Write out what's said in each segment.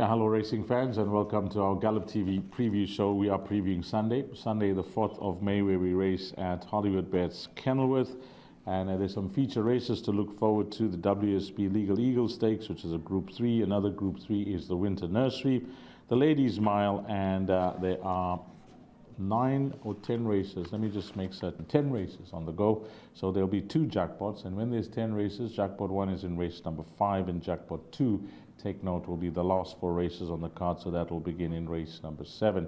hello racing fans, and welcome to our Gallop TV preview show. We are previewing Sunday the 4th of May, where we race at Hollywoodbets Kenilworth. And there's some feature races to look forward to. The WSB Legal Eagle Stakes, which is a Group 3. Another Group 3 is the Winter Nursery, the Ladies Mile, and there are 9 or 10 races. Let me just make certain. 10 races on the go. So there'll be 2 jackpots. And when there's 10 races, jackpot 1 is in race number 5, and jackpot 2, take note, will be the last 4 races on the card. So that will begin in race number 7.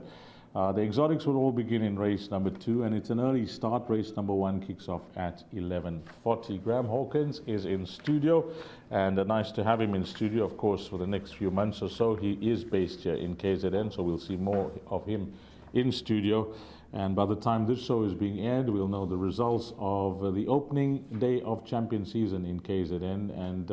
The exotics will all begin in race number 2, and it's an early start. Race number 1 kicks off at 11:40. Graham Hawkins is in studio, and nice to have him in studio, of course, for the next few months or so. He is based here in KZN, so we'll see more of him in studio. And by the time this show is being aired, we'll know the results of the opening day of champion season in KZN. And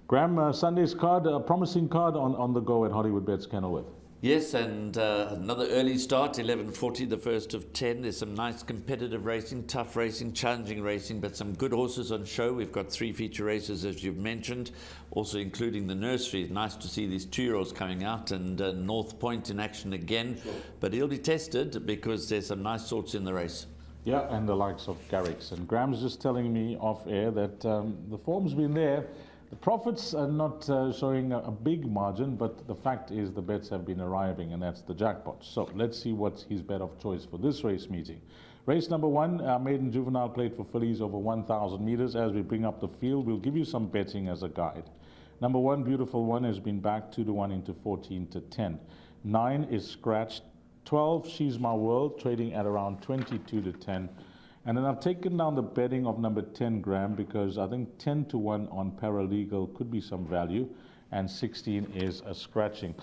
Graham, Sunday's card, a promising card on the go at Hollywoodbets Kenilworth. Yes, and another early start, 11:40, the first of 10. There's some nice competitive racing, tough racing, challenging racing, but some good horses on show. We've got 3 feature races, as you've mentioned, also including the nursery. It's nice to see these 2-year-olds coming out, and North Point in action again. Sure. But he'll be tested because there's some nice sorts in the race. Yeah, and the likes of Garrix. And Graham's just telling me off air that the form's been there. The profits are not showing a big margin, but the fact is the bets have been arriving, and that's the jackpot. So let's see what's his bet of choice for this race meeting. Race number 1, maiden juvenile plate for fillies over 1,000 meters. As we bring up the field, we'll give you some betting as a guide. Number 1, Beautiful One, has been back 2-1 into 14-10. 9 is scratched. 12, She's My World, trading at around 22-10. And then I've taken down the betting of number 10, Graham, because I think 10-1 on Paralegal could be some value, and 16 is a scratching.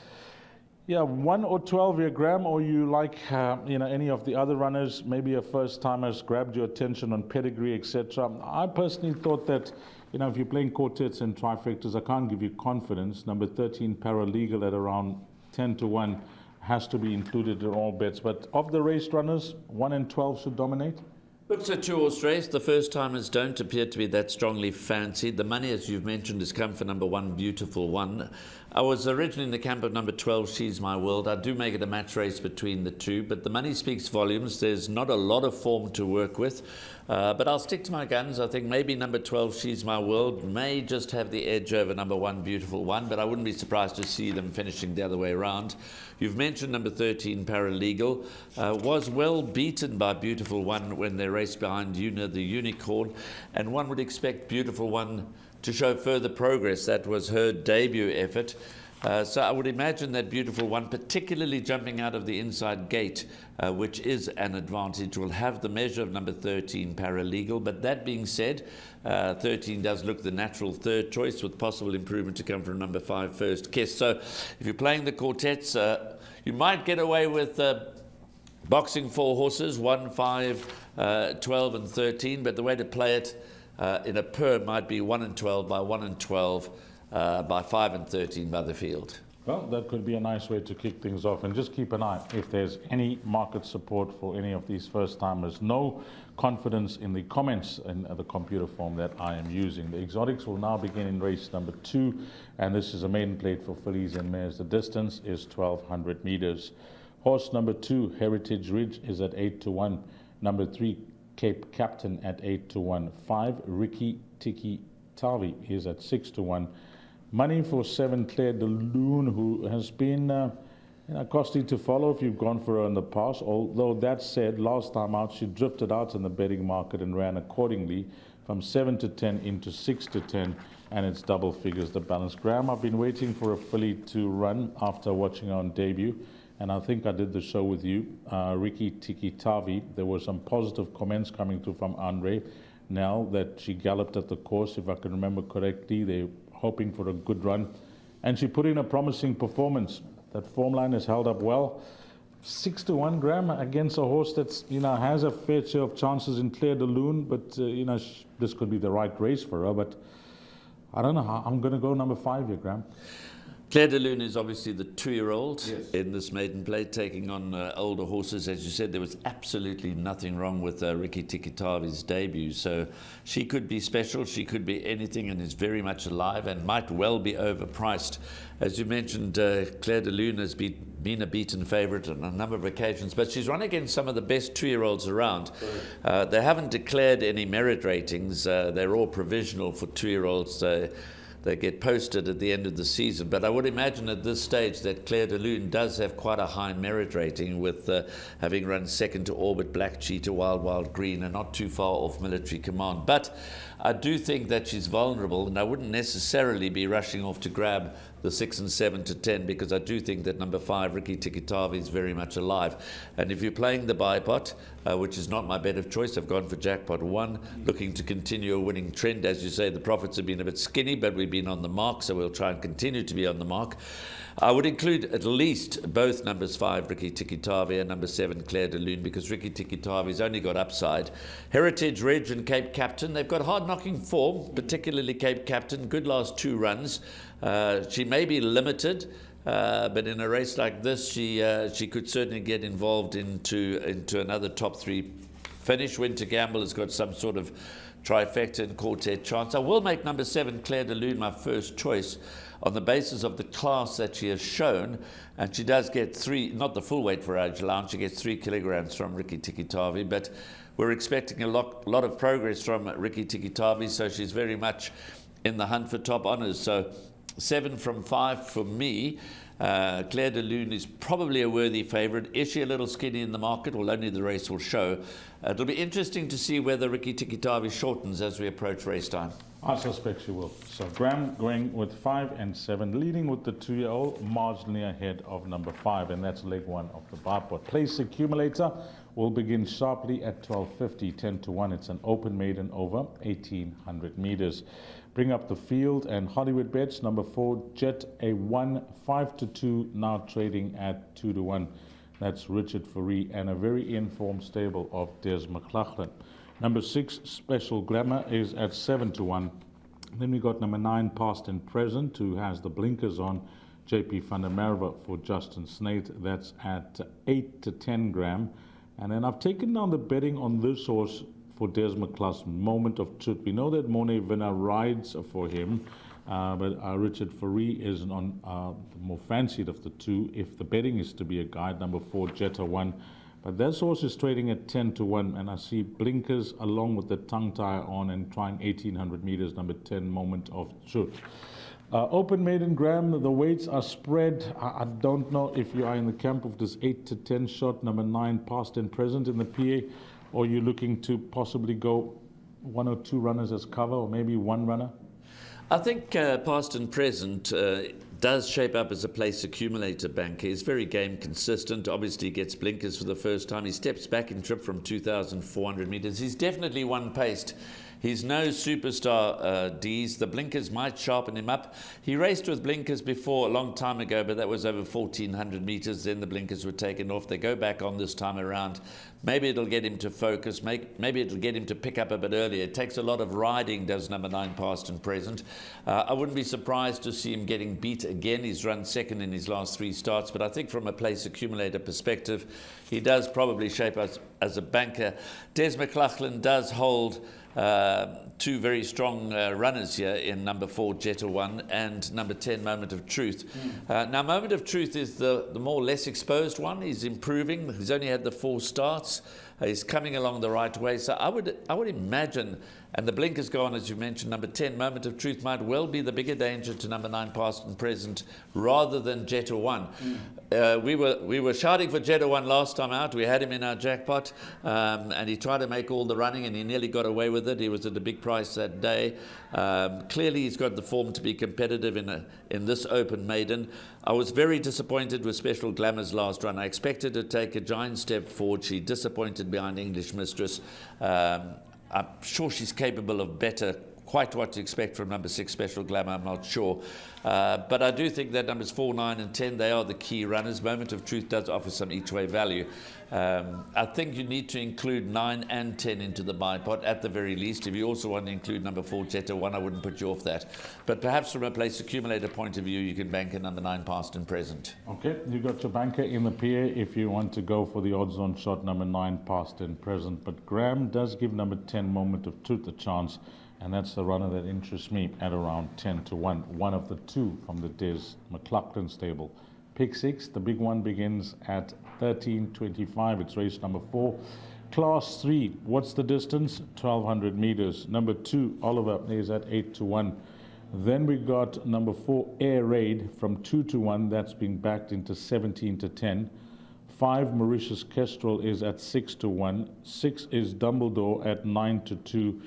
Yeah, 1 or 12 here, Graham, or you like any of the other runners, maybe a first-timer's grabbed your attention on pedigree, etc. I personally thought that, if you're playing quartets and trifectas, I can't give you confidence. Number 13, Paralegal, at around 10-1, has to be included in all bets. But of the race runners, 1 and 12 should dominate? Looks a 2-horse race. The first-timers don't appear to be that strongly fancied. The money, as you've mentioned, has come for number 1, Beautiful One. I was originally in the camp of number 12, She's My World. I do make it a match race between the 2, but the money speaks volumes. There's not a lot of form to work with, but I'll stick to my guns. I think maybe number 12, She's My World, may just have the edge over number 1, Beautiful One, but I wouldn't be surprised to see them finishing the other way around. You've mentioned number 13, Paralegal, was well beaten by Beautiful One when they raced behind Una the Unicorn, and one would expect Beautiful One to show further progress. That was her debut effort. So I would imagine that Beautiful One, particularly jumping out of the inside gate, which is an advantage, will have the measure of number 13, Paralegal. But that being said, 13 does look the natural third choice, with possible improvement to come from number 5, First Kiss. So if you're playing the quartets, you might get away with boxing 4 horses, 1, 5, 12 and 13, but the way to play it in a per might be 1 and 12 by 1 and 12 by 5 and 13 by the field. Well, that could be a nice way to kick things off, and just keep an eye if there's any market support for any of these first-timers. No confidence in the comments in the computer form that I am using. The exotics will now begin in race number 2, and this is a maiden plate for fillies and mares. The distance is 1,200 meters. Horse number 2, Heritage Ridge, is at 8-1. Number 3, Cape Captain, at 8-1. 5, Ricky Tiki Tavi, is at 6-1. Money for 7, Claire de Lune, who has been costly to follow if you've gone for her in the past. Although that said, last time out she drifted out in the betting market and ran accordingly from 7-10 into 6-10, and it's double figures the balance. Graham, I've been waiting for a filly to run after watching her on debut, and I think I did the show with you. Ricky Tiki Tavi, there were some positive comments coming through from Andre Nell that she galloped at the course, if I can remember correctly. They're hoping for a good run, and she put in a promising performance. That form line has held up well. 6-1, Graham, against a horse that's has a fair share of chances in Claire de Lune, but this could be the right race for her. But I don't know how I'm going to go number 5 here, Graham. Claire de Lune is obviously the 2-year-old Yes. in this maiden plate, taking on older horses. As you said, there was absolutely nothing wrong with Ricky Tikitavi's debut. So she could be special, she could be anything, and is very much alive and might well be overpriced. As you mentioned, Claire de Lune has been a beaten favourite on a number of occasions, but she's run against some of the best 2-year-olds around. They haven't declared any merit ratings. They're all provisional for 2-year-olds. They get posted at the end of the season. But I would imagine at this stage that Claire de Lune does have quite a high merit rating, with having run second to Orbit, Black Cheetah, Wild Green, and not too far off Military Command. But I do think that she's vulnerable, and I wouldn't necessarily be rushing off to grab the 6 and 7 to 10, because I do think that number 5, Ricky Tikitavi, is very much alive. And if you're playing the buy pot, which is not my bet of choice, I've gone for jackpot 1, looking to continue a winning trend. As you say, the profits have been a bit skinny, but we've been on the mark, so we'll try and continue to be on the mark. I would include at least both numbers 5, Ricky Tikitavi, and number 7, Claire de Lune, because Ricky Tikitavi's only got upside. Heritage, Reg, and Cape Captain, they've got hard-knocking form, particularly Cape Captain. Good last 2 runs. She may be limited, but in a race like this, she could certainly get involved into another top 3 finish. Winter Gamble has got some sort of trifecta and quartet chance. I will make number 7, Claire de Lune, my first choice on the basis of the class that she has shown, and she does get 3, not the full weight for age allowance, she gets 3 kilograms from Ricky Tikitavi, but we're expecting a lot of progress from Ricky Tikitavi, so she's very much in the hunt for top honours. So 7 from 5 for me. Claire de Lune is probably a worthy favourite. Is she a little skinny in the market? Well, only the race will show. It'll be interesting to see whether Ricky Tikitavi shortens as we approach race time. I suspect she will. So Graham going with 5 and 7, leading with the 2-year-old, marginally ahead of number 5, and that's leg 1 of the bar pot. Place accumulator will begin sharply at 12.50, 10 to 1. It's an open maiden over 1,800 meters. Bring up the field, and Hollywoodbets number 4, Jet A1, 5 to 2, now trading at 2 to 1. That's Richard Fourie and a very informed stable of Des McLaughlin. Number 6, Special Glamour, is at 7 to 1. Then we got number 9, Past and Present, who has the blinkers on, JP van der Merwe for Justin Snate. That's at 8 to 10 gram. And then I've taken down the betting on this horse for Des McLaughlin, Moment of Truth. We know that Monet Vina rides for him, but Richard Fourie is on the more fancied of the 2. If the betting is to be a guide, number 4, Jetta 1. But this horse is trading at 10 to 1, and I see blinkers along with the tongue tie on and trying 1,800 meters, number 10, Moment of Truth. Open maiden, Graham, the weights are spread. I don't know if you are in the camp of this 8 to 10 shot, number 9, Past and Present in the PA, or you're looking to possibly go 1 or 2 runners as cover, or maybe 1 runner? I think Past and Present does shape up as a place accumulator banker. He's very game consistent. Obviously gets blinkers for the first time. He steps back in trip from 2,400 meters. He's definitely one-paced. He's no superstar D's. The blinkers might sharpen him up. He raced with blinkers before a long time ago, but that was over 1,400 meters. Then the blinkers were taken off. They go back on this time around. Maybe it'll get him to focus. Maybe it'll get him to pick up a bit earlier. It takes a lot of riding, does number 9, Past and Present. I wouldn't be surprised to see him getting beat again. He's run second in his last 3 starts, but I think from a place accumulator perspective, he does probably shape us as a banker. Des McLaughlin does hold 2 very strong runners here in number 4, Jetta 1, and number 10, Moment of Truth. Now, Moment of Truth is the more less exposed one. He's improving. He's only had the 4 starts. He's coming along the right way. So I would imagine, and the blinkers go on, as you mentioned, number 10, Moment of Truth, might well be the bigger danger to number 9, Past and Present, rather than Jetta 1. We were shouting for Jetta 1 last time out. We had him in our jackpot, and he tried to make all the running, and he nearly got away with it. He was at a big price that day. Clearly, he's got the form to be competitive in this open maiden. I was very disappointed with Special Glamour's last run. I expected her to take a giant step forward. She disappointed behind English Mistress. I'm sure she's capable of better quite what to expect from number 6, Special Glamour, I'm not sure. But I do think that numbers 4, 9 and 10, they are the key runners. Moment of Truth does offer some each-way value. I think you need to include 9 and 10 into the buy pot at the very least. If you also want to include number 4, Jetta 1, I wouldn't put you off that. But perhaps from a place accumulator point of view, you can bank a number 9 past and present. Okay, you got your banker in the PA if you want to go for the odds-on shot number 9 past and present. But Graham does give number 10, Moment of Truth, a chance, and that's the runner that interests me at around 10 to 1. One of the 2 from the Des McLaughlin stable. Pick 6, the big one begins at 13.25. It's race number 4. Class 3, what's the distance? 1,200 meters. Number 2, Oliver, is at 8 to 1. Then we got number 4, Air Raid, from 2 to 1. That's being backed into 17 to 10. 5, Mauritius Kestrel, is at 6 to 1. 6 is Dumbledore at 9 to 2.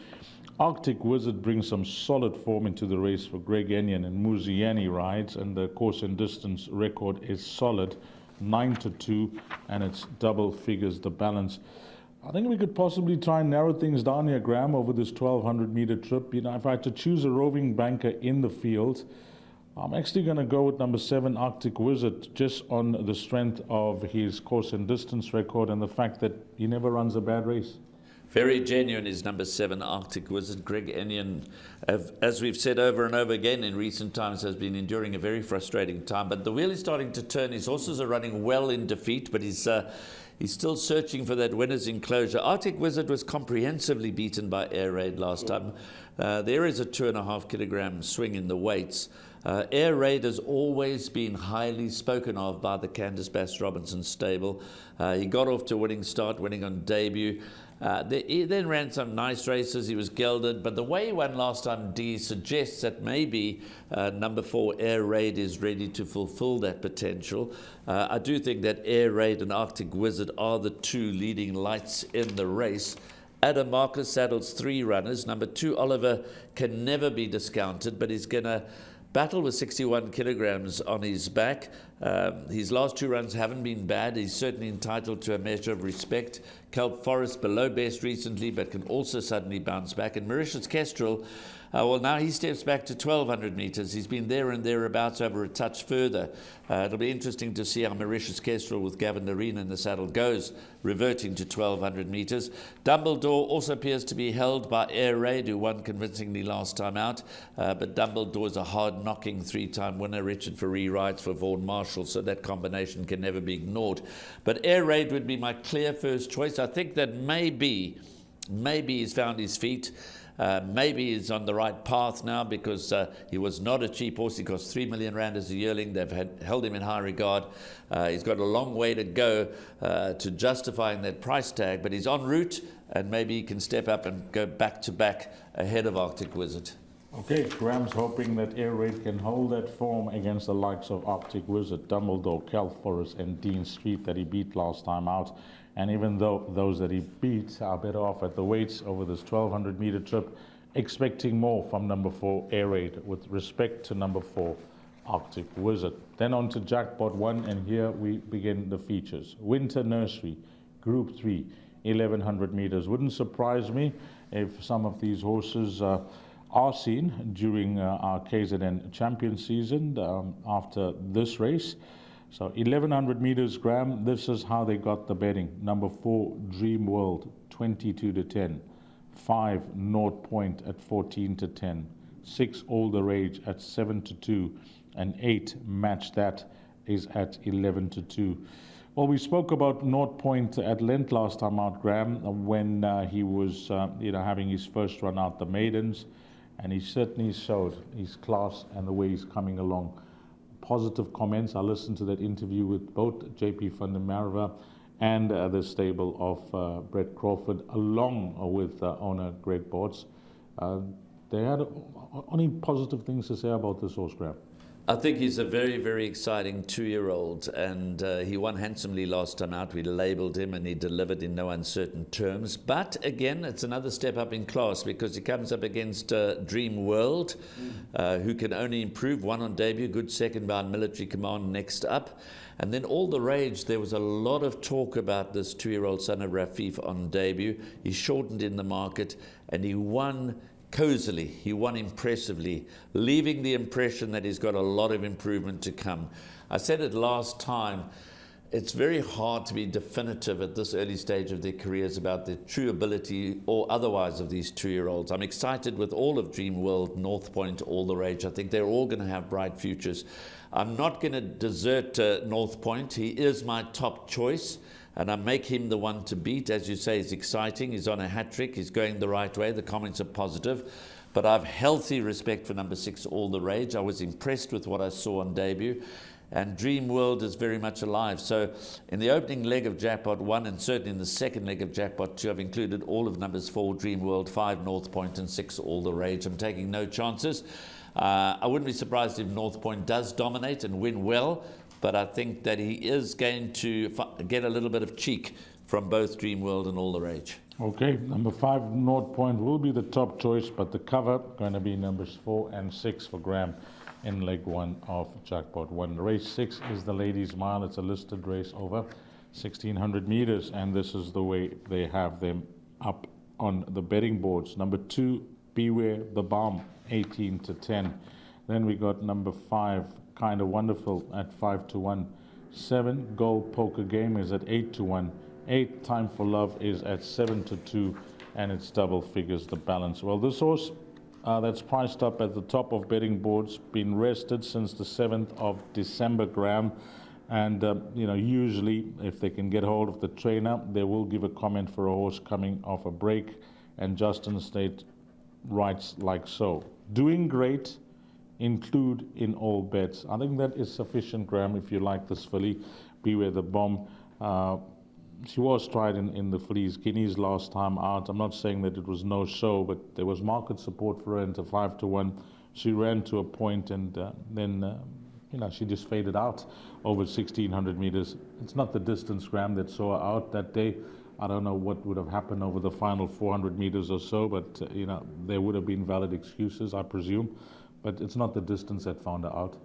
Arctic Wizard brings some solid form into the race for Greg Enyon and Muziani rides, and the course and distance record is solid, 9 to 2, and it's double figures the balance. I think we could possibly try and narrow things down here, Graham, over this 1,200 meter trip. You know, if I had to choose a roving banker in the field, I'm actually going to go with number 7, Arctic Wizard, just on the strength of his course and distance record and the fact that he never runs a bad race. Very genuine is number 7, Arctic Wizard. Greg Enyon, as we've said over and over again in recent times, has been enduring a very frustrating time. But the wheel is starting to turn. His horses are running well in defeat, but he's still searching for that winner's enclosure. Arctic Wizard was comprehensively beaten by Air Raid last time. There is a 2.5 kilogram swing in the weights. Air Raid has always been highly spoken of by the Candice Bass Robinson stable. He got off to a winning start, winning on debut. He then ran some nice races. He was gelded, but the way he won last time, D, suggests that maybe number 4, Air Raid, is ready to fulfill that potential. I do think that Air Raid and Arctic Wizard are the 2 leading lights in the race. Adam Marcus saddles 3 runners. Number 2, Oliver, can never be discounted, but he's going to battle with 61 kilograms on his back. His last 2 runs haven't been bad. He's certainly entitled to a measure of respect. Kelp Forest below best recently, but can also suddenly bounce back. And Mauritius Kestrel, well, now he steps back to 1,200 meters. He's been there and thereabouts, over a touch further. It'll be interesting to see how Mauritius Kestrel with Gavin Loreen in the saddle goes, reverting to 1,200 meters. Dumbledore also appears to be held by Air Raid, who won convincingly last time out. But Dumbledore is a hard-knocking 3-time winner. Richard Faree rides for Vaughan Marshall, so that combination can never be ignored. But Air Raid would be my clear first choice. I think that maybe he's found his feet. Maybe he's on the right path now, because he was not a cheap horse. He cost 3 million rand as a yearling. They've held him in high regard. He's got a long way to go to justifying that price tag, but he's en route, and maybe he can step up and go back to back ahead of Arctic Wizard. Okay, Graham's hoping that Air Raid can hold that form against the likes of Arctic Wizard, Dumbledore, Kelp Forest and Dean Street that he beat last time out. And even though those that he beat are better off at the weights over this 1,200 meter trip, expecting more from number 4, Air Raid, with respect to number 4, Arctic Wizard. Then on to Jackpot 1, and here we begin the features. Winter Nursery, Group 3, 1,100 meters. Wouldn't surprise me if some of these horses are seen during our KZN champion season after this race. So 1,100 meters, Graham, this is how they got the betting. Number 4, Dream World, 22 to 10. 5, North Point at 14 to 10. 6, All the Rage at 7 to 2. And 8, Match That, is at 11 to 2. Well, we spoke about North Point at length last time out, Graham, when he was having his first run out the maidens, and he certainly showed his class and the way he's coming along. Positive comments. I listened to that interview with both JP van der Merwe and the stable of Brett Crawford, along with owner Greg Bortz. They had only positive things to say about this horse, Graham. I think he's a very, very exciting 2-year-old, and he won handsomely last time out. We labelled him, and he delivered in no uncertain terms. But again, it's another step up in class, because he comes up against Dream World, who can only improve. One on debut, good second bound Military Command next up. And then All the Rage, there was a lot of talk about this 2-year-old son of Rafif on debut. He shortened in the market, and he won cozily. He won impressively, leaving the impression that he's got a lot of improvement to come. I said it last time, it's very hard to be definitive at this early stage of their careers about the true ability or otherwise of these 2-year-olds. I'm excited with all of Dream World, North Point, All the Rage. I think they're all going to have bright futures. I'm not going to desert North Point. He is my top choice, and I make him the one to beat. As you say, he's exciting. He's on a hat trick. He's going the right way. The comments are positive. But I have healthy respect for number 6, All the Rage. I was impressed with what I saw on debut. And Dream World is very much alive. So in the opening leg of Jackpot 1 and certainly in the second leg of Jackpot 2, I've included all of numbers 4, Dream World, 5, North Point, and 6, All the Rage. I'm taking no chances. I wouldn't be surprised if North Point does dominate and win well, but I think that he is going to get a little bit of cheek from both Dream World and All the Rage. Okay, number 5, North Point, will be the top choice, but the cover going to be numbers 4 and 6 for Graham in leg 1 of Jackpot 1. Race 6 is the Ladies' Mile. It's a listed race over 1,600 meters, and this is the way they have them up on the betting boards. Number 2, Beware the Bomb, 18 to 10. Then we got number 5, Kind of Wonderful, at 5 to 1. 7, Gold Poker Game is at 8 to 1. 8, Time for Love is at 7 to 2, and it's double figures the balance. Well, this horse that's priced up at the top of betting boards, been rested since the 7th of December, Graham. And, usually if they can get hold of the trainer, they will give a comment for a horse coming off a break. And Justin State writes like so: doing great, include in all bets. I think that is sufficient, Graham, if you like this filly. Beware the Bomb. She was tried in the Fillies Guineas last time out. I'm not saying that it was no show, but there was market support for her into 5 to 1. She ran to a point, and then she just faded out over 1,600 meters. It's not the distance, Graham, that saw her out that day. I don't know what would have happened over the final 400 meters or so, but there would have been valid excuses, I presume. But it's not the distance that found her out.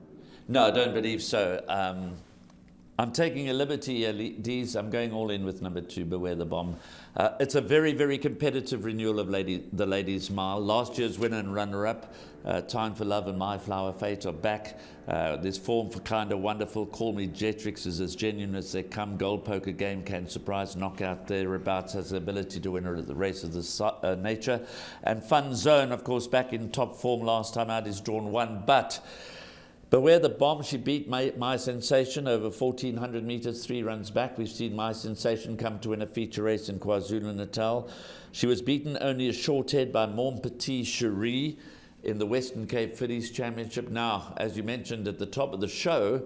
No, I don't believe so. I'm taking a liberty here, Dees. I'm going all in with number 2, Beware the Bomb. It's a very, very competitive renewal of the Ladies' Mile. Last year's winner and runner-up, Time for Love and My Flower Fate, are back. There's form for Kind of Wonderful. Call Me Jetrix is as genuine as they come. Gold Poker Game can surprise, knock out thereabouts, has the ability to win at the race of this nature. And Fun Zone, of course, back in top form last time out, is drawn 1, but Beware the Bomb, she beat My Sensation over 1,400 meters, 3 runs back. We've seen My Sensation come to win a feature race in KwaZulu-Natal. She was beaten only a short head by Mon Petit Cherie in the Western Cape Fillies Championship. Now, as you mentioned at the top of the show,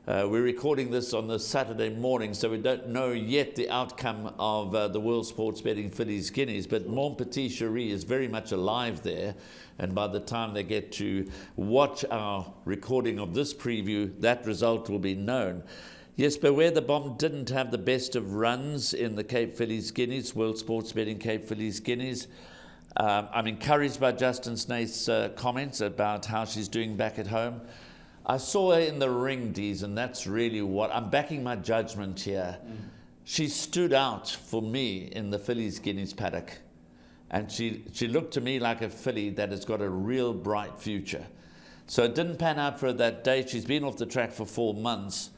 we're recording this on the Saturday morning, so we don't know yet the outcome of the World Sports Betting Fillies Guineas, but Mon Petit Cherie is very much alive there. And by the time they get to watch our recording of this preview, that result will be known. Yes, Beware the Bomb didn't have the best of runs in the Cape Fillies Guineas, World Sports Betting Cape Fillies Guineas. I'm encouraged by Justin Snaith's comments about how she's doing back at home. I saw her in the ring, Dees, and that's really what I'm backing my judgment here. She stood out for me in the Fillies Guineas paddock. And she looked to me like a filly that has got a real bright future. So it didn't pan out for her that day. She's been off the track for 4 months.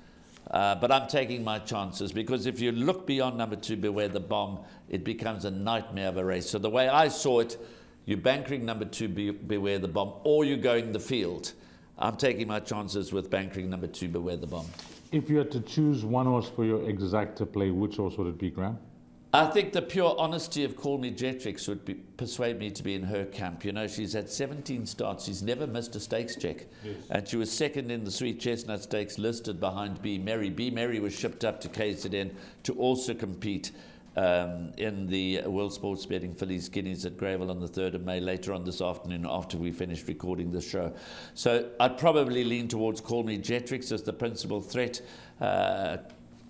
But I'm taking my chances, because if you look beyond number 2, Beware the Bomb, it becomes a nightmare of a race. So the way I saw it, you're bankering number 2, Beware the Bomb, or you're going the field. I'm taking my chances with bankering number 2, Beware the Bomb. If you had to choose one horse for your exacta play, which horse would it be, Graham? I think the pure honesty of Call Me Jetrix would persuade me to be in her camp. She's had 17 starts. She's never missed a stakes check. Yes. And she was second in the Sweet Chestnut Stakes, listed behind B. Mary. B. Mary was shipped up to KZN to also compete in the World Sports Betting Fillies Guineas at Greyville on the 3rd of May, later on this afternoon after we finished recording the show. So I'd probably lean towards Call Me Jetrix as the principal threat.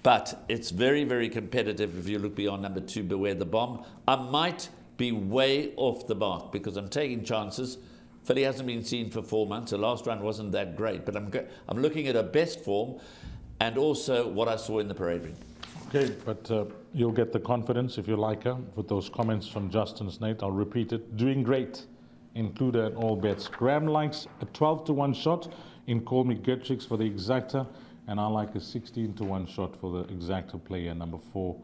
But it's very, very competitive if you look beyond number 2, Beware the Bomb. I might be way off the mark because I'm taking chances. Filly hasn't been seen for 4 months. Her last run wasn't that great, but I'm looking at her best form and also what I saw in the parade ring. Okay, but you'll get the confidence if you like her with those comments from Justin Snaith. I'll repeat it. Doing great, included at all bets. Graham likes a 12-to-1 shot in Call Me Gertrix for the exacta, and I like a 16-to-1 shot for the exacta player, number 4.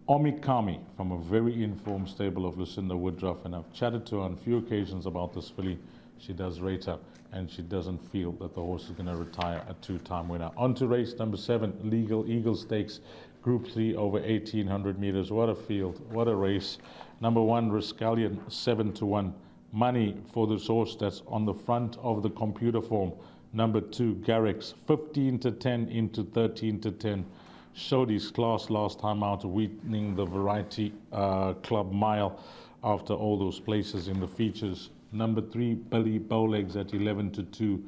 Omikami from a very informed stable of Lucinda Woodruff, and I've chatted to her on a few occasions about this filly. She does rate her, and she doesn't feel that the horse is going to retire a 2-time winner. On to race number 7, Legal Eagle Stakes, Group 3 over 1,800 meters. What a field, what a race. Number 1, Rascallion, 7-to-1. Money for this horse that's on the front of the computer form. Number 2, Garrix, 15-10 into 13-10. Showed his class last time out, winning the Variety Club Mile after all those places in the features. Number 3, Billy Bowlegs at 11-2.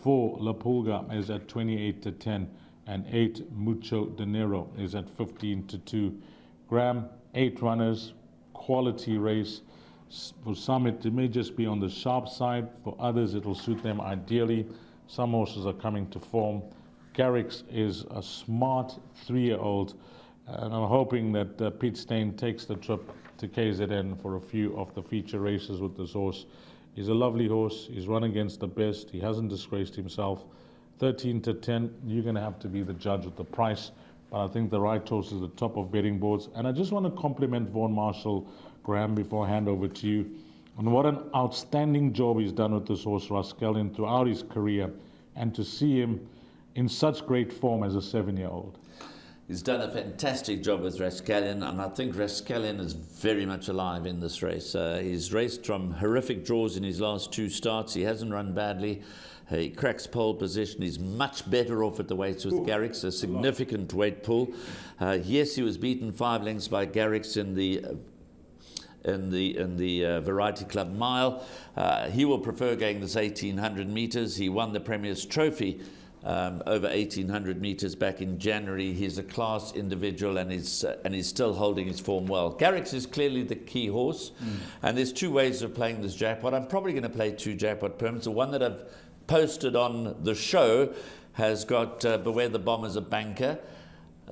4, La Pulga is at 28-10. And 8, Mucho Dinero is at 15-2. Graham, 8 runners, quality race. For some, it may just be on the sharp side. For others, it will suit them ideally. Some horses are coming to form. Garrix is a smart 3-year-old, and I'm hoping that Pete Steyn takes the trip to KZN for a few of the feature races with this horse. He's a lovely horse. He's run against the best. He hasn't disgraced himself. 13-10, you're going to have to be the judge of the price, but I think the right horse is the top of betting boards. And I just want to compliment Vaughan Marshall, Graham, before I hand over to you, on what an outstanding job he's done with this horse, Rascallion, throughout his career, and to see him in such great form as a 7-year-old. He's done a fantastic job with Rascallion, and I think Rascallion is very much alive in this race. He's raced from horrific draws in his last 2 starts. He hasn't run badly. He cracks pole position. He's much better off at the weights with Garrix, a significant weight pull. Yes, he was beaten 5 lengths by Garrix in the Variety Club Mile. He will prefer going this 1,800 meters. He won the Premier's Trophy over 1,800 meters back in January. He's a class individual, and he's still holding his form well. Garrix is clearly the key horse, and there's 2 ways of playing this jackpot. I'm probably going to play 2 jackpot permits. The one that I've posted on the show has got Beware the Bomb as a banker.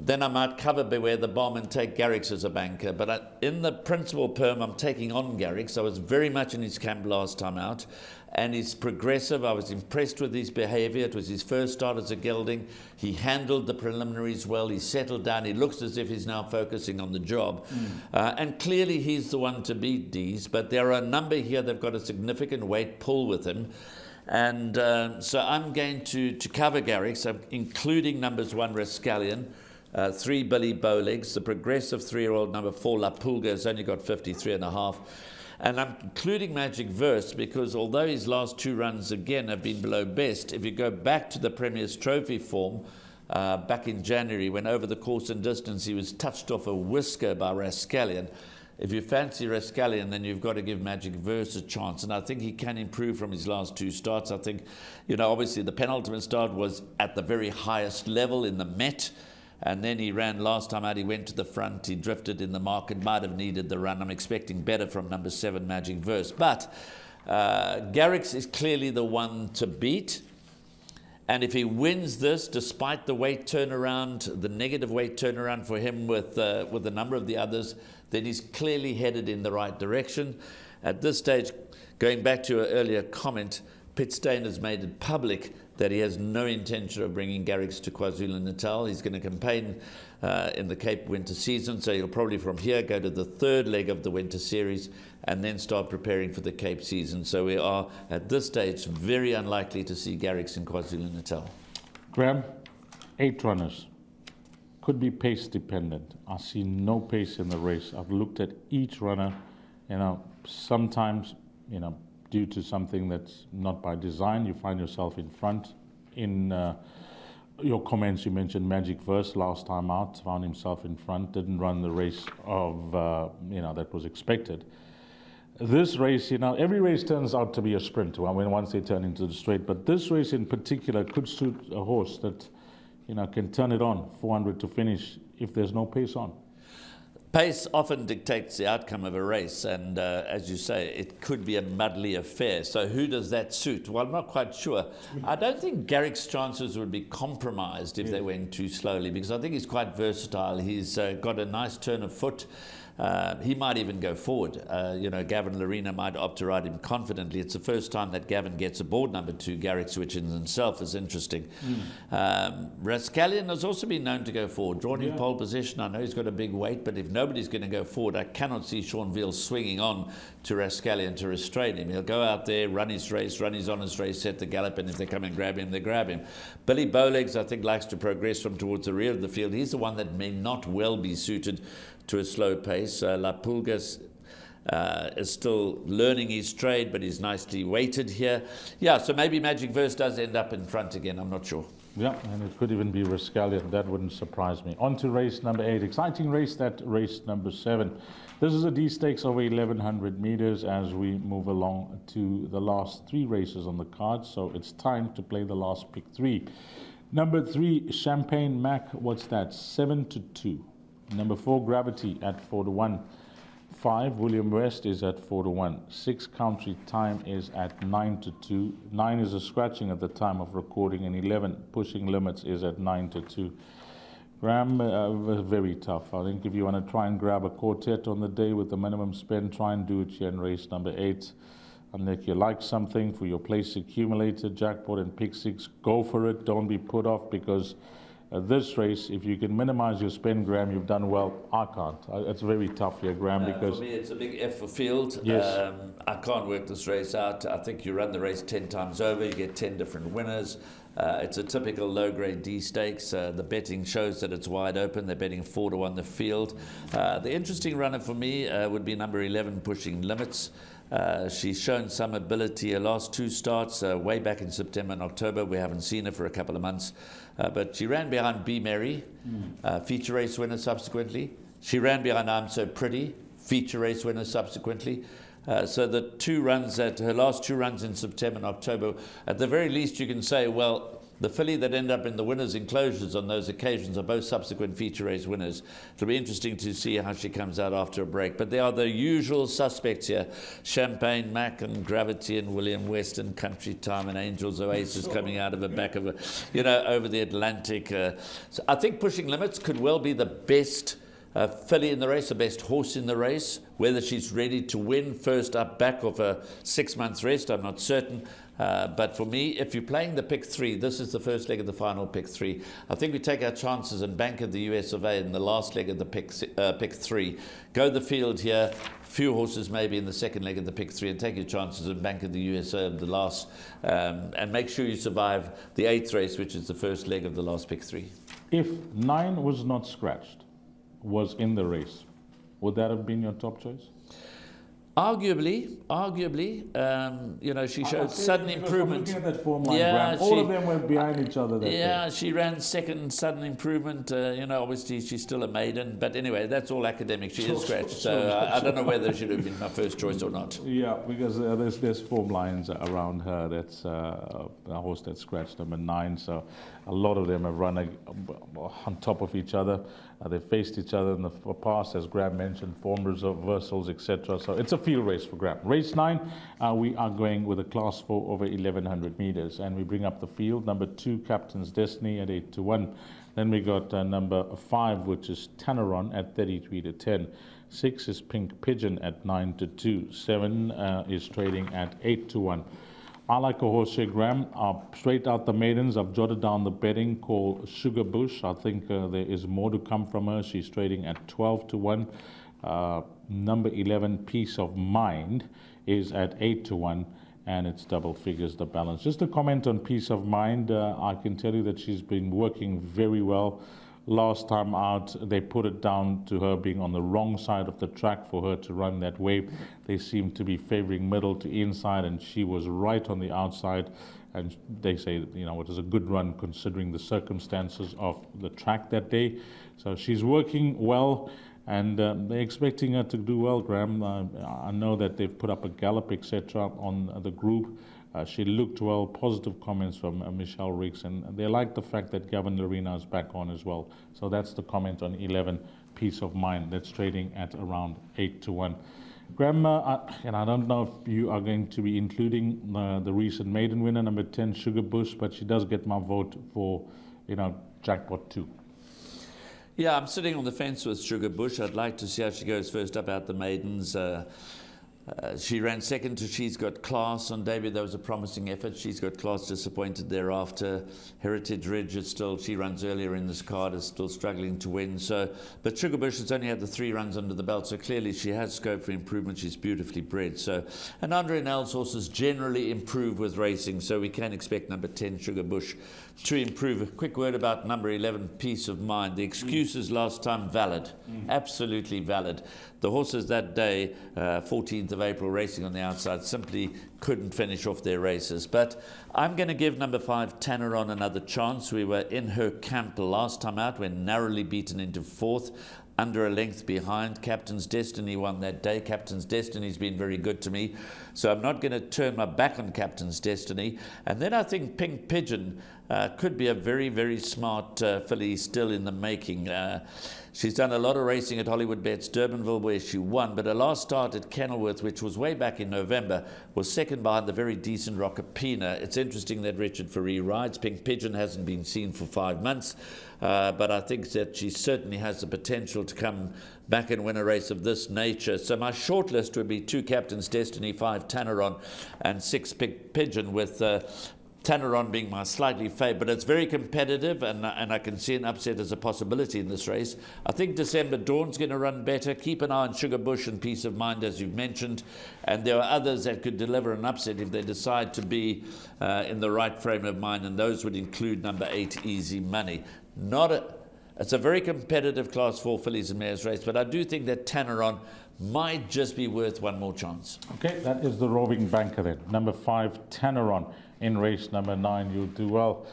Then I might cover Beware the Bomb and take Garrix as a banker. But in the principal perm, I'm taking on Garrix. I was very much in his camp last time out. And he's progressive. I was impressed with his behavior. It was his first start as a gelding. He handled the preliminaries well. He settled down. He looks as if he's now focusing on the job. And clearly he's the one to beat, Dees. But there are a number here that have got a significant weight pull with him. And so I'm going to cover Garrix, including numbers 1, Rascallion, 3, Billy Bowlegs, the progressive 3-year-old number 4, La Pulga, has only got 53.5. And I'm including Magic Verse because although his last 2 runs again have been below best, if you go back to the Premier's Trophy form back in January, when over the course and distance he was touched off a whisker by Rascallion. If you fancy Rascallion, then you've got to give Magic Verse a chance. And I think he can improve from his last 2 starts. I think, obviously the penultimate start was at the very highest level in the Met. And then he ran last time out, he went to the front, he drifted in the market, might have needed the run. I'm expecting better from number 7, Magic Verse. But Garrix is clearly the one to beat. And if he wins this, despite the weight turnaround, the negative weight turnaround for him with a number of the others, then he's clearly headed in the right direction. At this stage, going back to your earlier comment, Pete Steyn has made it public that he has no intention of bringing Garrix to KwaZulu-Natal. He's going to campaign in the Cape winter season, so he'll probably from here go to the 3rd leg of the winter series and then start preparing for the Cape season. So we are, at this stage, very unlikely to see Garrix in KwaZulu-Natal. Graham, 8 runners. Could be pace dependent. I see no pace in the race. I've looked at each runner, sometimes, due to something that's not by design, you find yourself in front. In your comments, you mentioned Magic Verse last time out, found himself in front, didn't run the race of, that was expected. This race, every race turns out to be a sprint once they turn into the straight, but this race in particular could suit a horse that, can turn it on, 400 to finish, if there's no pace on. Pace often dictates the outcome of a race, and as you say, it could be a muddly affair. So who does that suit? Well, I'm not quite sure. I don't think Garrick's chances would be compromised if they went too slowly, because I think he's quite versatile. He's got a nice turn of foot. He might even go forward. Gavin Lorena might opt to ride him confidently. It's the first time that Gavin gets aboard number 2. Garrick switching himself is interesting. Rascallion has also been known to go forward, drawn in pole position. I know he's got a big weight, but if nobody's going to go forward, I cannot see Sean Veal swinging on to Rascallion to restrain him. He'll go out there, run his race, run his honest race, set the gallop, and if they come and grab him, they grab him. Billy Bowlegs, I think, likes to progress from towards the rear of the field. He's the one that may not well be suited to a slow pace. La Pulgas is still learning his trade, but he's nicely weighted here. Yeah, so maybe Magic Verse does end up in front again. I'm not sure. Yeah, and it could even be Rascallion. That wouldn't surprise me. On to race number 8. Exciting race, that race number 7. This is a D-Stakes over 1,100 meters as we move along to the last 3 races on the card. So it's time to play the last pick 3. Number 3, Champagne Mac. What's that? 7-2. Number 4, Gravity at 4-1. 5, William West is at 4-1. 6, Country Time is at 9-2. 9 is a scratching at the time of recording, and 11, Pushing Limits, is at 9-2. Graham, very tough. I think if you want to try and grab a quartet on the day with the minimum spend, try and do it here in race number 8. And if you like something for your place accumulator, jackpot and pick 6, go for it. Don't be put off, because this race, if you can minimize your spend, Graham, you've done well. I can't. It's very tough here, Graham, because... For me, it's a big F for field. Yes. I can't work this race out. I think you run the race 10 times over, you get 10 different winners. It's a typical low-grade D-Stakes. The betting shows that it's wide open. They're betting 4-1 the field. The interesting runner for me would be number 11, Pushing Limits. She's shown some ability. Her last 2 starts, way back in September and October. We haven't seen her for a couple of months. But she ran behind Be Merry, feature race winner subsequently. She ran behind I'm So Pretty, feature race winner subsequently. So the 2 runs her last 2 runs in September and October, at the very least you can say, well, the filly that end up in the winners' enclosures on those occasions are both subsequent feature race winners. It'll be interesting to see how she comes out after a break. But they are the usual suspects here. Champagne Mac and Gravity and William West and Country Time and Angels Oasis coming out of the back of over the Atlantic. So I think Pushing Limits could well be the best filly in the race, the best horse in the race. Whether she's ready to win first up back of a 6 months rest, I'm not certain. But for me, if you're playing the pick 3, this is the first leg of the final pick 3. I think we take our chances and bank of the US of A in the last leg of the pick 3. Go the field here, few horses maybe in the second leg of the pick 3, and take your chances and bank of the USA of the last. And make sure you survive the 8th race, which is the first leg of the last pick 3. If 9 was not scratched, was in the race, would that have been your top choice? Arguably, she showed sudden improvement. Looking at that form line, Graham, all of them were behind each other. She ran second, sudden improvement. Obviously she's still a maiden, but anyway, that's all academic. She is scratched, so I don't know whether she would have been my first choice or not. Yeah, because there's form lines around her. That's a horse that scratched number 9. So a lot of them have run on top of each other. They faced each other in the past, as Graham mentioned, form reversals, etc. So it's a field race for Graham. Race 9, we are going with a class 4 over 1,100 meters, and we bring up the field. Number 2, Captain's Destiny at 8-1. Then we got number 5, which is Tanaron at 33-10. 6 is Pink Pigeon at 9-2. 7 is trading at 8-1. I like a horse here, Graham. Straight out the maidens, I've jotted down the betting called Sugar Bush. I think there is more to come from her. She's trading at 12-1. Number 11, Peace of Mind, is at 8-1, and it's double figures the balance. Just a comment on Peace of Mind. I can tell you that she's been working very well. Last time out, they put it down to her being on the wrong side of the track for her to run that way. They seemed to be favoring middle to inside, and she was right on the outside. And they say, it was a good run considering the circumstances of the track that day. So she's working well, and they're expecting her to do well, Graham. I know that they've put up a gallop, etc. on the group. She looked well. Positive comments from Michelle Riggs, and they like the fact that Gavin Lorena is back on as well. So that's the comment on 11, Peace of Mind. That's trading at around 8-1. Graham, and I don't know if you are going to be including the recent maiden winner, number 10, Sugar Bush, but she does get my vote for, Jackpot 2. Yeah, I'm sitting on the fence with Sugar Bush. I'd like to see how she goes first up out the maidens. She ran second to She's Got Class on debut. That was a promising effort. She's Got Class disappointed thereafter. Heritage Ridge is still, she runs earlier in this card, is still struggling to win. So, but Sugar Bush has only had the 3 runs under the belt, so clearly she has scope for improvement. She's beautifully bred. So, and Andre Nell's horses generally improve with racing, so we can expect number 10, Sugar Bush, to improve. A quick word about number 11, Peace of Mind. The excuses last time valid, absolutely valid. The horses that day, 14th of April, racing on the outside, simply couldn't finish off their races. But I'm going to give number 5, Tanneron, another chance. We were in her camp last time out when narrowly beaten into 4th, under a length behind. Captain's Destiny won that day. Captain's Destiny's been very good to me, so I'm not going to turn my back on Captain's Destiny. And then I think Pink Pigeon could be a very, very smart filly still in the making. She's done a lot of racing at Hollywoodbets Durbanville, where she won, but her last start at Kenilworth, which was way back in November, was second behind the very decent Rockapina. It's interesting that Richard Ferree rides. Pink Pigeon hasn't been seen for 5 months, but I think that she certainly has the potential to come back and win a race of this nature. So my short list would be 2 Captain's Destiny, 5 Tanneron, and 6 Pink Pigeon, with Tanneron being my slightly favourite, but it's very competitive, and I can see an upset as a possibility in this race. I think December Dawn's going to run better. Keep an eye on Sugar Bush and Peace of Mind, as you've mentioned, and there are others that could deliver an upset if they decide to be in the right frame of mind, and those would include number 8, Easy Money. It's a very competitive Class 4 fillies and mares race, but I do think that Tanneron might just be worth one more chance. Okay, that is the roving banker then. Number 5, Tanneron. In race number 9, you'll do well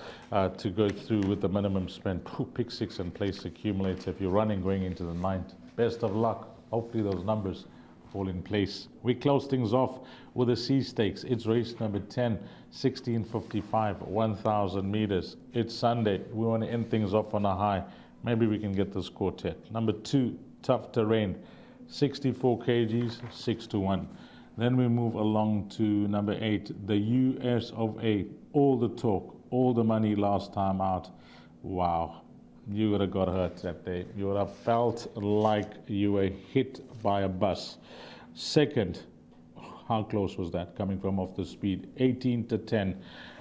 to go through with the minimum spend. Pick 6 and place accumulator. If you're running going into the 9th, best of luck. Hopefully those numbers fall in place. We close things off with the C Stakes. It's race number 10, 1655, 1,000 meters. It's Sunday. We want to end things off on a high. Maybe we can get this quartet. Number 2, Tough Terrain, 64 kgs, 6-1. Then we move along to number 8, the US of A. All the talk, all the money last time out. Wow, you would have got hurt that day. You would have felt like you were hit by a bus. Second, how close was that coming from off the speed? 18-10.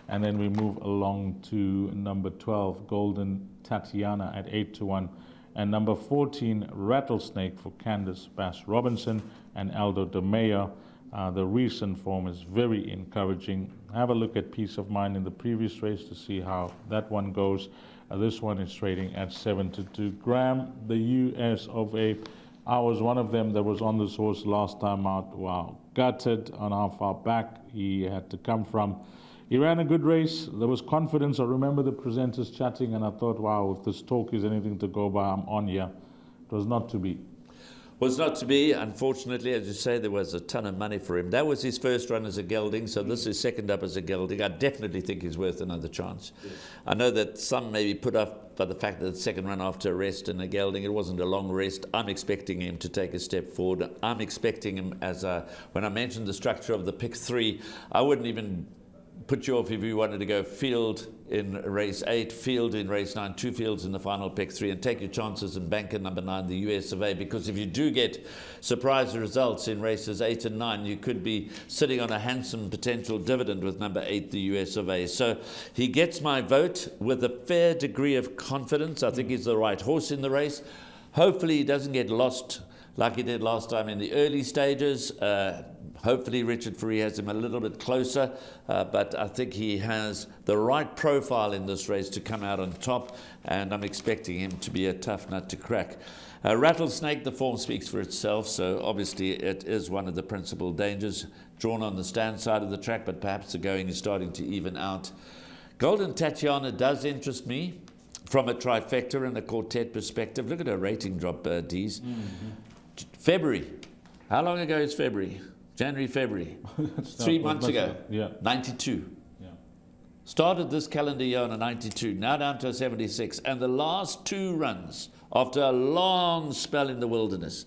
And then we move along to number 12, Golden Tatiana at 8-1. And number 14, Rattlesnake for Candace Bass Robinson and Aldo de Meyer. The recent form is very encouraging. Have a look at Peace of Mind in the previous race to see how that one goes. This one is trading at 7-2. Graham, the US of A. I was one of them that was on this horse last time out. Wow, gutted on how far back he had to come from. He ran a good race. There was confidence. I remember the presenters chatting, and I thought, wow, if this talk is anything to go by, I'm on here. It was not to be. Was not to be. Unfortunately, as you say, there was a ton of money for him. That was his first run as a gelding, so this is second up as a gelding. I definitely think he's worth another chance. Yes. I know that some may be put off by the fact that the second run after a rest in a gelding, it wasn't a long rest. I'm expecting him to take a step forward. I'm expecting him when I mentioned the structure of the pick 3, I wouldn't even put you off if you wanted to go field in race 8, field in race 9, 2 fields in the final pick 3, and take your chances and bank at number 9, the US of A, because if you do get surprise results in races 8 and 9, you could be sitting on a handsome potential dividend with number 8, the US of A. So he gets my vote with a fair degree of confidence. I think he's the right horse in the race. Hopefully he doesn't get lost like he did last time in the early stages. Hopefully Richard Ferree has him a little bit closer, but I think he has the right profile in this race to come out on top, and I'm expecting him to be a tough nut to crack. Rattlesnake, the form speaks for itself, so obviously it is one of the principal dangers, drawn on the stand side of the track, but perhaps the going is starting to even out. Golden Tatiana does interest me from a trifecta and a quartet perspective. Look at her rating drop, Dees. February. How long ago is February? January, February. 3 months ago. Yeah. 92. Yeah. Started this calendar year on a 92, now down to a 76. And the last 2 runs, after a long spell in the wilderness,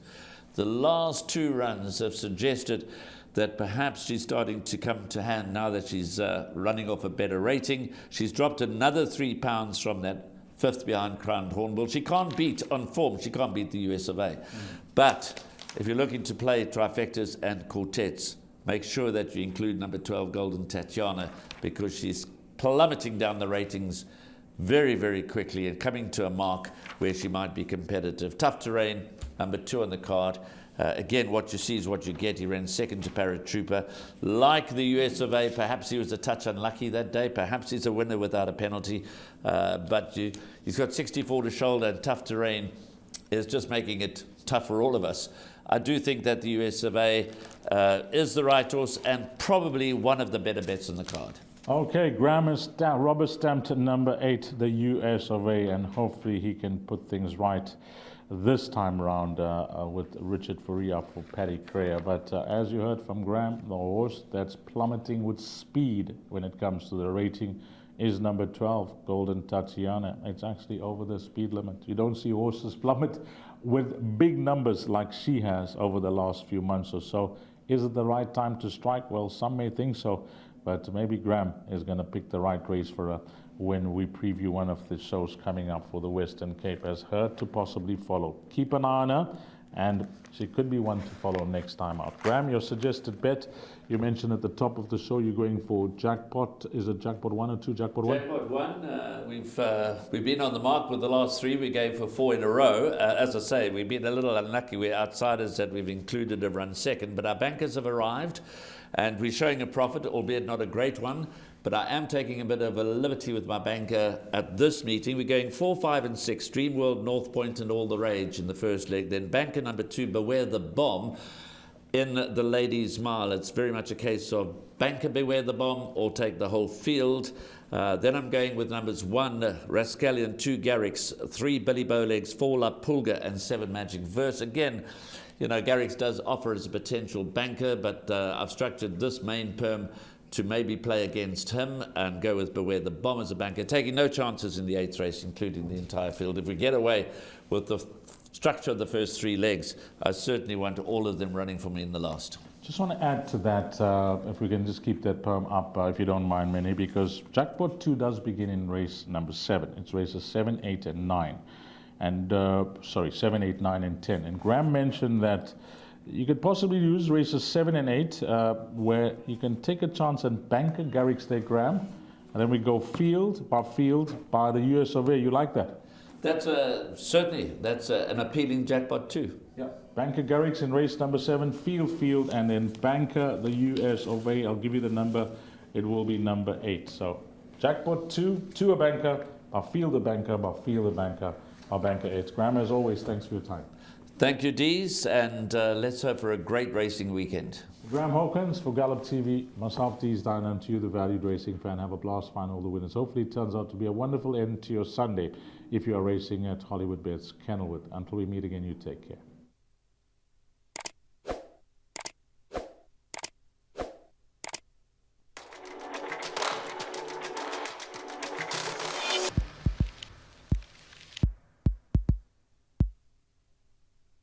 the last 2 runs have suggested that perhaps she's starting to come to hand now that she's running off a better rating. She's dropped another 3 pounds from that fifth behind Crowned Hornbill. She can't beat, on form, she can't beat the US of A. But if you're looking to play trifectas and quartets, make sure that you include number 12, Golden Tatiana, because she's plummeting down the ratings very, very quickly and coming to a mark where she might be competitive. Tough Terrain, number 2 on the card. Again, what you see is what you get. He ran second to Paratrooper. Like the US of A, perhaps he was a touch unlucky that day. Perhaps he's a winner without a penalty. But he's got 64 to shoulder, and Tough Terrain is just making it tough for all of us. I do think that the US of A is the right horse and probably one of the better bets on the card. Okay, Robert stamped number 8, the US of A, and hopefully he can put things right this time around with Richard Faria for Paddy Crea. But as you heard from Graham, the horse that's plummeting with speed when it comes to the rating is number 12, Golden Tatiana. It's actually over the speed limit. You don't see horses plummet with big numbers like she has over the last few months or so. Is it the right time to strike? Well, some may think so, but maybe Graham is going to pick the right race for her when we preview one of the shows coming up for the Western Cape as her to possibly follow. Keep an eye on her, and she could be one to follow next time out. Graham, your suggested bet, you mentioned at the top of the show you're going for jackpot. Is it jackpot 1 or 2? Jackpot 1? Jackpot 1. We've been on the mark with the last 3. We gave for 4 in a row. As I say, we've been a little unlucky. We're outsiders that we've included have run second, but our bankers have arrived, and we're showing a profit, albeit not a great one. But I am taking a bit of a liberty with my banker at this meeting. We're going 4, 5, and 6. Dreamworld, North Point, and All the Rage in the first leg. Then banker number 2, Beware the Bomb, in the Ladies' Mile. It's very much a case of banker Beware the Bomb or take the whole field. Then I'm going with numbers 1, Rascallion, 2, Garrix, 3, Billy Bowlegs, 4, La Pulga, and 7, Magic Verse. Again, you know, Garrix does offer as a potential banker, but I've structured this main perm to maybe play against him and go with Beware the Bomb as a banker, taking no chances in the 8th race, including the entire field. If we get away with the structure of the first 3 legs, I certainly want all of them running for me in the last. Just want to add to that, if we can just keep that perm up, if you don't mind, Minnie, because Jackpot 2 does begin in race number 7. It's races 7, 8, and 9. And, 7, 8, 9, and 10. And Graham mentioned that you could possibly use races 7 and 8, where you can take a chance and bank a Garrix there, Graham. And then we go field by the US of A. You like that? That's certainly an appealing jackpot too. Yeah. Banker Garrix in race number 7, field, and then banker the US of A. I'll give you the number. It will be number 8. So jackpot 2 a banker, I'll field a banker, I'll banker 8. Graham, as always, thanks for your time. Thank you, Dees, and let's hope for a great racing weekend. Graham Hawkins for Gallop TV, myself, Dees Dine, and to you, the valued racing fan. Have a blast, find all the winners. Hopefully it turns out to be a wonderful end to your Sunday if you are racing at Hollywoodbets Kenilworth. Until we meet again, you take care.